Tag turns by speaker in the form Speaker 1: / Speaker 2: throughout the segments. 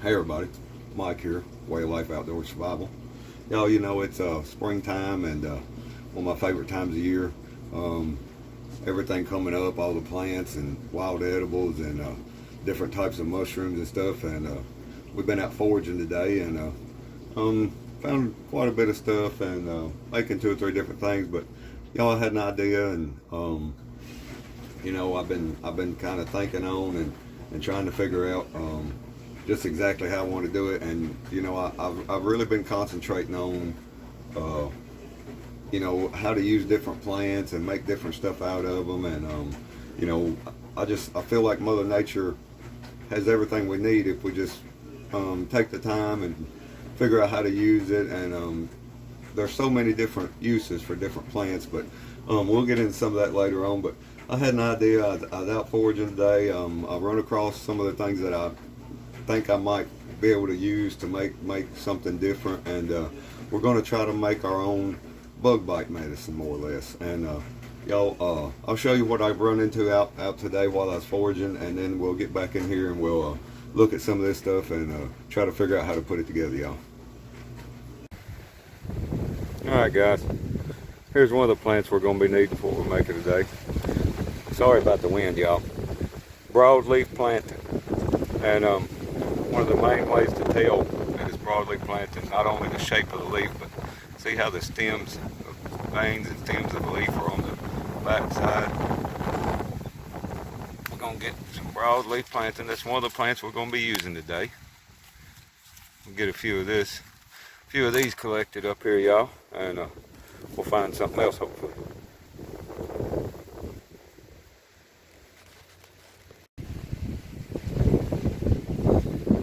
Speaker 1: Hey everybody, Mike here, Way of Life Outdoor Survival. Y'all, you know it's springtime and one of my favorite times of year. Everything coming up, all the plants and wild edibles and different types of mushrooms and stuff. And we've been out foraging today and found quite a bit of stuff and making 2 or 3 different things. But y'all had an idea, and you know I've been kind of thinking on and trying to figure out just exactly how I want to do it. And you know I've really been concentrating on you know how to use different plants and make different stuff out of them. And you know I feel like Mother Nature has everything we need if we just take the time and figure out how to use it. And there's so many different uses for different plants, but we'll get into some of that later on. But I had an idea. I was out foraging today. I run across some of the things that I think I might be able to use to make something different. And we're going to try to make our own bug bite medicine, more or less. And y'all, I'll show you what I've run into out today while I was foraging, and then we'll get back in here and we'll look at some of this stuff and try to figure out how to put it together, y'all. Alright guys, here's one of the plants we're going to be needing for what we're making today. Sorry about the wind, y'all. Broadleaf plantain. And one of the main ways to tell that it's broadleaf plantain, not only the shape of the leaf, but see how the stems, the veins and stems of the leaf are on the back side. We're going to get some broadleaf plantain. That's one of the plants we're going to be using today. We'll get a few of these collected up here, y'all, and we'll find something else hopefully.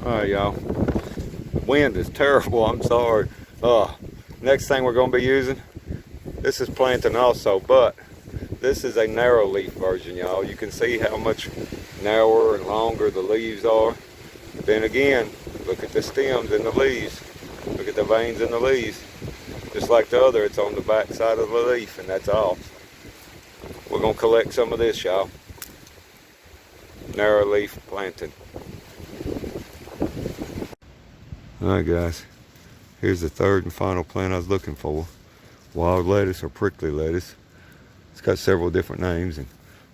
Speaker 1: Alright y'all, the wind is terrible, I'm sorry. Next thing we're going to be using, this is plantain also, but this is a narrow leaf version, y'all. You can see how much narrower and longer the leaves are. Then again, look at the stems and the leaves. Look at the veins in the leaves. Just like the other, it's on the back side of the leaf, and that's all. We're going to collect some of this, y'all. Narrow leaf plantain. Alright guys, here's the third and final plant I was looking for. Wild lettuce or prickly lettuce. It's got several different names, and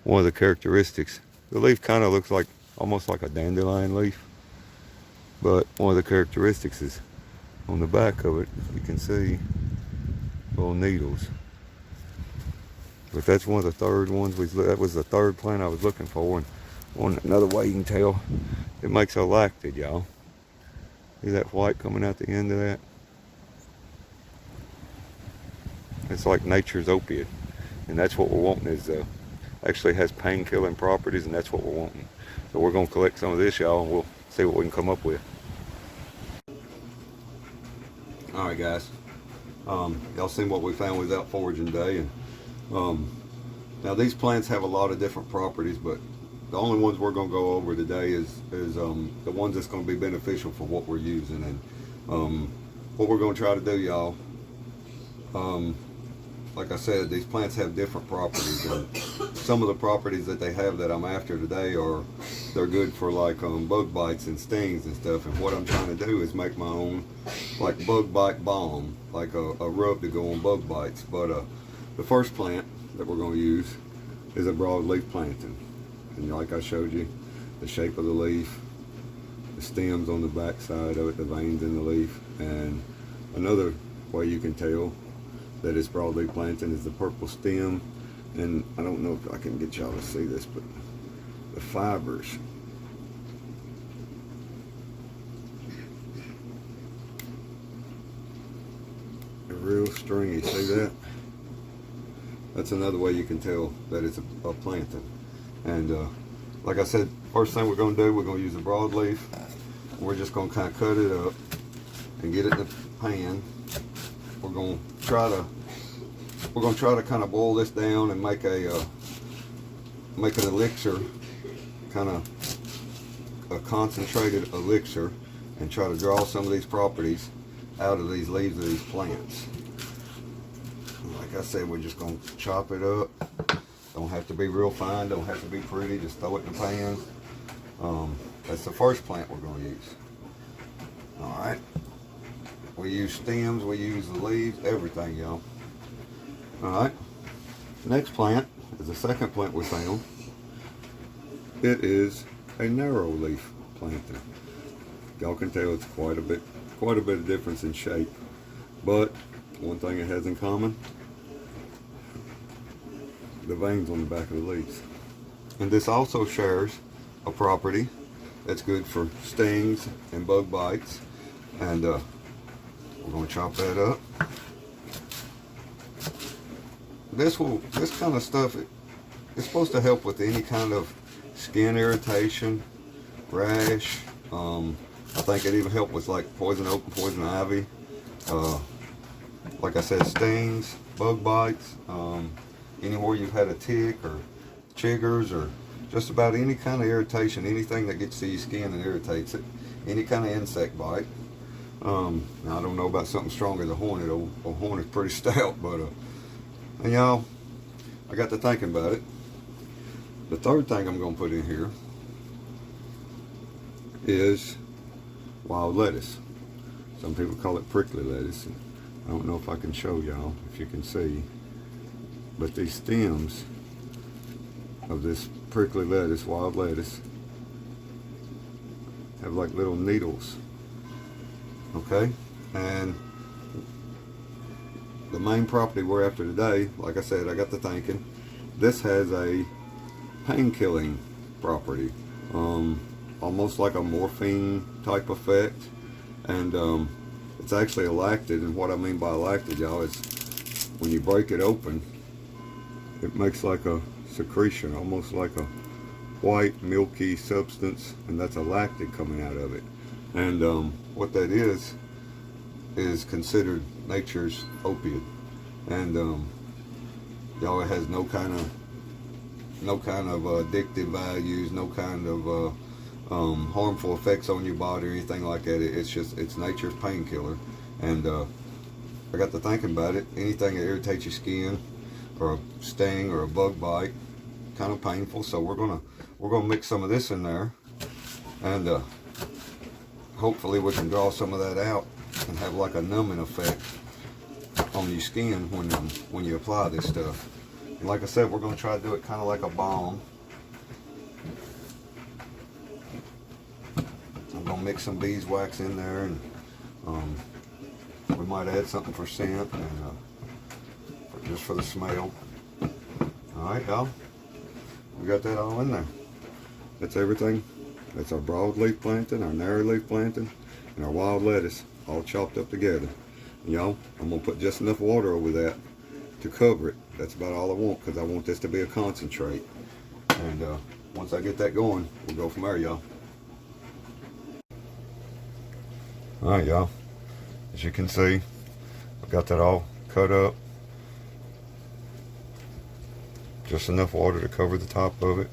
Speaker 1: one of the characteristics, the leaf kind of looks like almost like a dandelion leaf, but one of the characteristics is on the back of it you can see little needles. But that's one of the third ones. That was the third plant I was looking for. And another way you can tell, it makes a lactid, y'all. See that white coming out the end of that? It's like nature's opiate, and that's what we're wanting. Is actually has pain killing properties, and that's what we're wanting. So we're going to collect some of this, y'all, and we'll see what we can come up with. Alright guys, y'all seen what we found. We was out foraging today, and now these plants have a lot of different properties, but the only ones we're going to go over today is the ones that's going to be beneficial for what we're using. And what we're going to try to do, y'all, like I said, these plants have different properties, and some of the properties that they have that I'm after today they're good for like bug bites and stings and stuff. And what I'm trying to do is make my own like bug bite balm, like a rub to go on bug bites. But the first plant that we're going to use is a broadleaf plantain. And like I showed you, the shape of the leaf, the stems on the back side of it, the veins in the leaf. And another way you can tell that it's broadleaf plantain is the purple stem. And I don't know if I can get y'all to see this, but the fibers are real stringy. See that? That's another way you can tell that it's a plantain. And like I said, first thing we're going to do, we're going to use a broadleaf. We're just going to kind of cut it up and get it in the pan. We're going to try to kind of boil this down and make an elixir, kind of a concentrated elixir, and try to draw some of these properties out of these leaves of these plants. Like I said, we're just going to chop it up. Don't have to be real fine, don't have to be pretty, just throw it in the pan. That's the first plant we're going to use. All right. We use stems, we use the leaves, everything, y'all. All right. Next plant is the second plant we found. It is a narrow leaf planting. Y'all can tell it's quite a bit of difference in shape. But one thing it has in common, the veins on the back of the leaves. And this also shares a property that's good for stings and bug bites. And we're going to chop that up. This kind of stuff, it's supposed to help with any kind of skin irritation, rash. I think it even helped with like poison oak and poison ivy. Like I said, stings, bug bites, anywhere you've had a tick or chiggers or just about any kind of irritation, anything that gets to your skin and irritates it, any kind of insect bite. Now I don't know about something stronger than hornet. Old hornet's pretty stout, but and y'all, I got to thinking about it. The third thing I'm going to put in here is wild lettuce. Some people call it prickly lettuce. I don't know if I can show y'all, if you can see, but these stems of this prickly lettuce, wild lettuce, have like little needles. Okay, and the main property we're after today, like I said, I got to thinking, this has a pain-killing property, almost like a morphine type effect, and it's actually a lactid. And what I mean by lactid, y'all, is when you break it open, it makes like a secretion, almost like a white milky substance, and that's a lactid coming out of it. And what that is considered nature's opiate. And y'all, it has no kind of addictive values, no kind of harmful effects on your body or anything like that. It's nature's painkiller. And I got to thinking about it. Anything that irritates your skin, or a sting or a bug bite, kind of painful. So we're gonna mix some of this in there, and hopefully we can draw some of that out and have like a numbing effect on your skin when you apply this stuff. And like I said, we're going to try to do it kind of like a balm. I'm going to mix some beeswax in there, and we might add something for scent and just for the smell. Alright, y'all, we got that all in there. That's everything. That's our broadleaf planting, our narrow leaf planting, and our wild lettuce all chopped up together. And y'all, I'm going to put just enough water over that to cover it. That's about all I want, because I want this to be a concentrate. And once I get that going, we'll go from there, y'all. Alright, y'all, as you can see, I've got that all cut up. Just enough water to cover the top of it.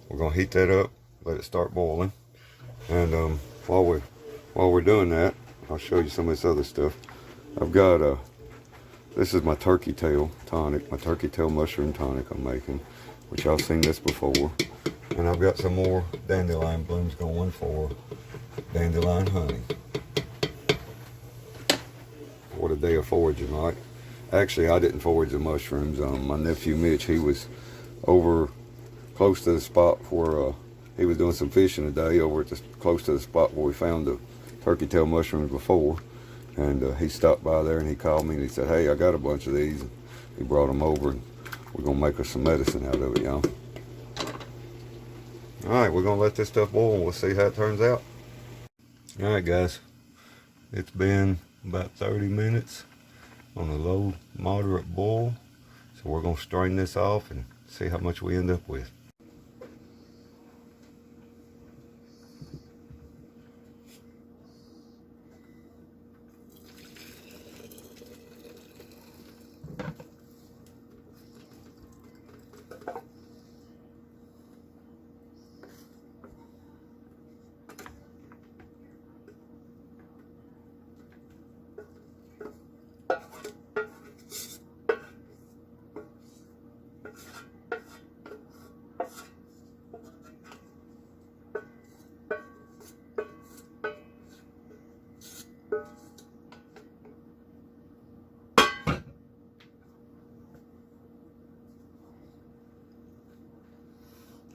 Speaker 1: We're going to heat that up, let it start boiling. And while we're doing that, I'll show you some of this other stuff. I've got this is my turkey tail tonic, my turkey tail mushroom tonic I'm making, which y'all seen this before. And I've got some more dandelion blooms going for dandelion honey. What a day of foraging, right? Actually, I didn't forage the mushrooms. My nephew Mitch, he was over close to the spot where he was doing some fishing today, over at close to the spot where we found the turkey tail mushrooms before. And he stopped by there and he called me and he said, hey, I got a bunch of these. And he brought them over, and we're going to make us some medicine out of it, y'all. Alright, we're going to let this stuff boil and we'll see how it turns out. Alright, guys. It's been about 30 minutes on a low, moderate boil. So we're going to strain this off and see how much we end up with.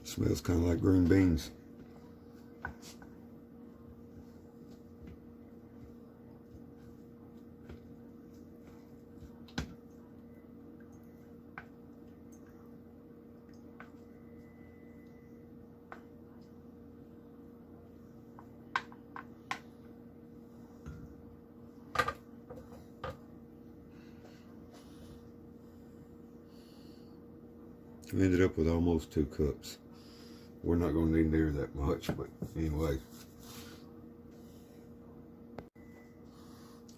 Speaker 1: Smells kind of like green beans. We ended up with almost 2 cups. We're not going to need near that much, but anyway.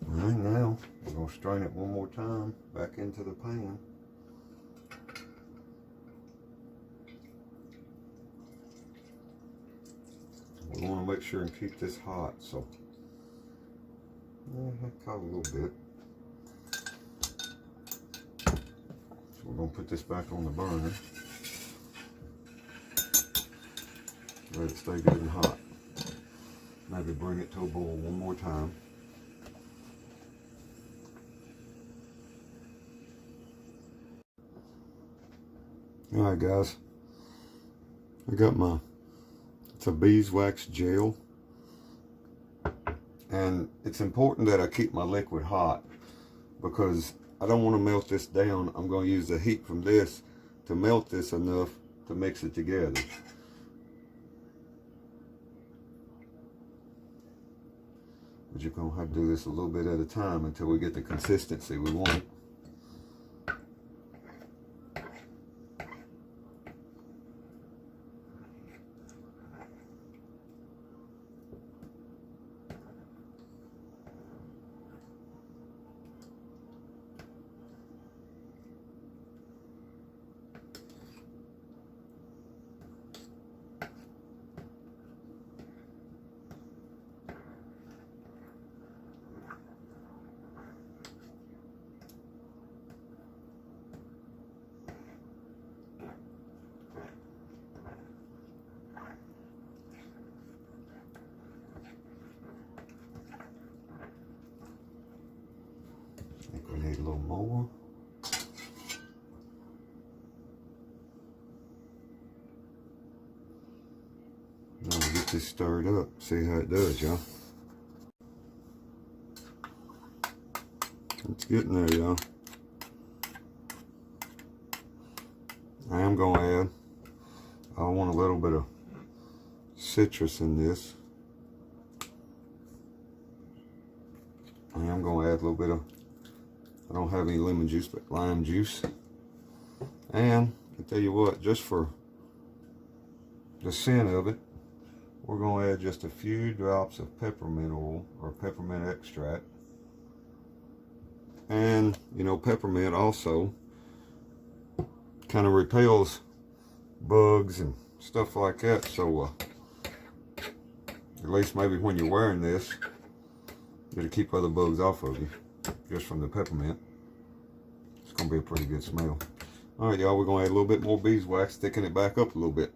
Speaker 1: All right, now we're going to strain it one more time back into the pan. We want to make sure and keep this hot, so caught a little bit. We're going to put this back on the burner. Let it stay good and hot. Maybe bring it to a boil one more time. Alright guys, I got it's a beeswax gel. And it's important that I keep my liquid hot because I don't want to melt this down. I'm going to use the heat from this to melt this enough to mix it together. But you're going to have to do this a little bit at a time until we get the consistency we want. I think we need a little more. Now we'll get this stirred up, see how it does, y'all. It's getting there, y'all. I am going to add, I want a little bit of citrus in this. I am going to add a little bit of, I don't have any lemon juice, but lime juice. And I tell you what, just for the scent of it, we're going to add just a few drops of peppermint oil or peppermint extract. And, you know, peppermint also kind of repels bugs and stuff like that. So, at least maybe when you're wearing this, it'll keep other bugs off of you just from the peppermint. It's going to be a pretty good smell. All right, y'all, we're going to add a little bit more beeswax, thicken it back up a little bit.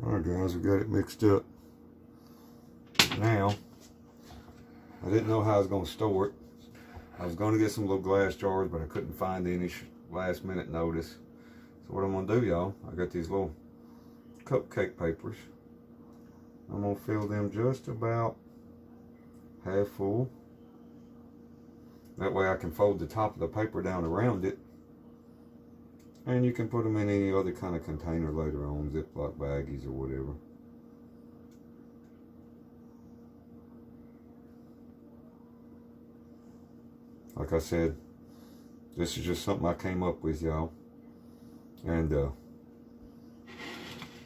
Speaker 1: All right, guys, we got it mixed up. Now, I didn't know how I was going to store it. I was going to get some little glass jars, but I couldn't find any last minute notice. So what I'm going to do, y'all, I got these little cupcake papers. I'm going to fill them just about half full. That way I can fold the top of the paper down around it. And you can put them in any other kind of container later on, Ziploc baggies or whatever. Like I said, this is just something I came up with, y'all. And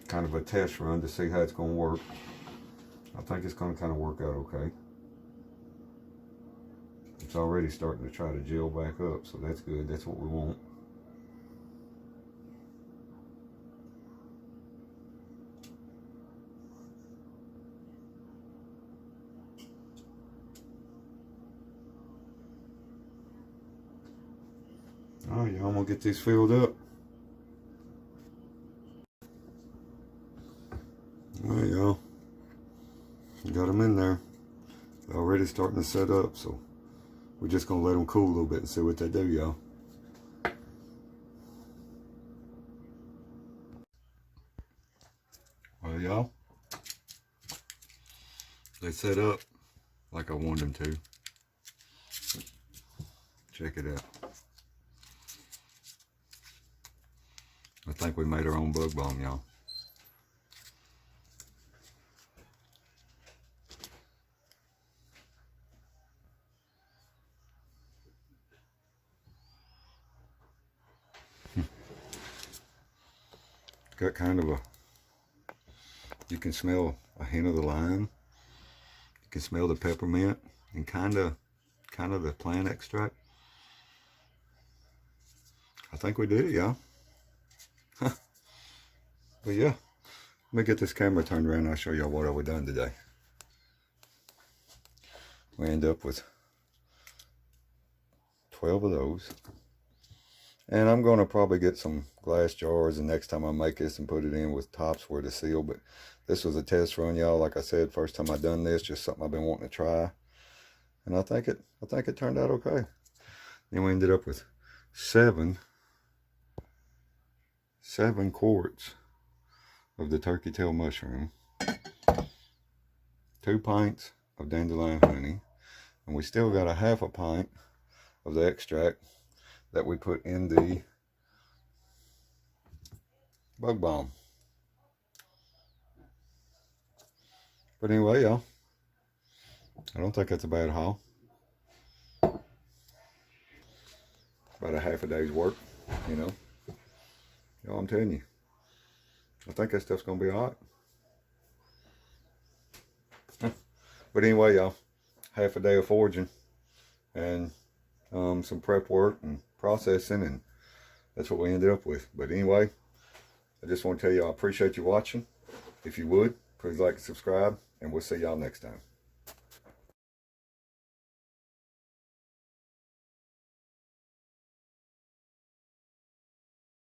Speaker 1: kind of a test run to see how it's going to work. I think it's going to kind of work out okay. It's already starting to try to gel back up, so that's good. That's what we want. All right, y'all, I'm gonna get these filled up. All right, y'all, got them in there. They're already starting to set up, so we're just gonna let them cool a little bit and see what they do, y'all. So y'all, they set up like I wanted them to. Check it out. I think we made our own bug balm, y'all. Got kind of a, you can smell a hint of the lime. You can smell the peppermint and kind of the plant extract. I think we did it, y'all. But yeah, let me get this camera turned around and I'll show y'all what we done today. We end up with 12 of those. And I'm going to probably get some glass jars the next time I make this and put it in with tops where to seal. But this was a test run, y'all. Like I said, first time I done this, just something I've been wanting to try. And I think it turned out okay. Then we ended up with seven quarts of the turkey tail mushroom, 2 pints of dandelion honey, and we still got a half a pint of the extract that we put in the bug balm. But anyway, y'all, I don't think that's a bad haul. About a half a day's work, you know. Y'all, I'm telling you, I think that stuff's gonna be all right. But anyway, y'all, half a day of foraging and some prep work and processing, and that's what we ended up with. But anyway, I just want to tell you I appreciate you watching. If you would, please like and subscribe, and we'll see y'all next time.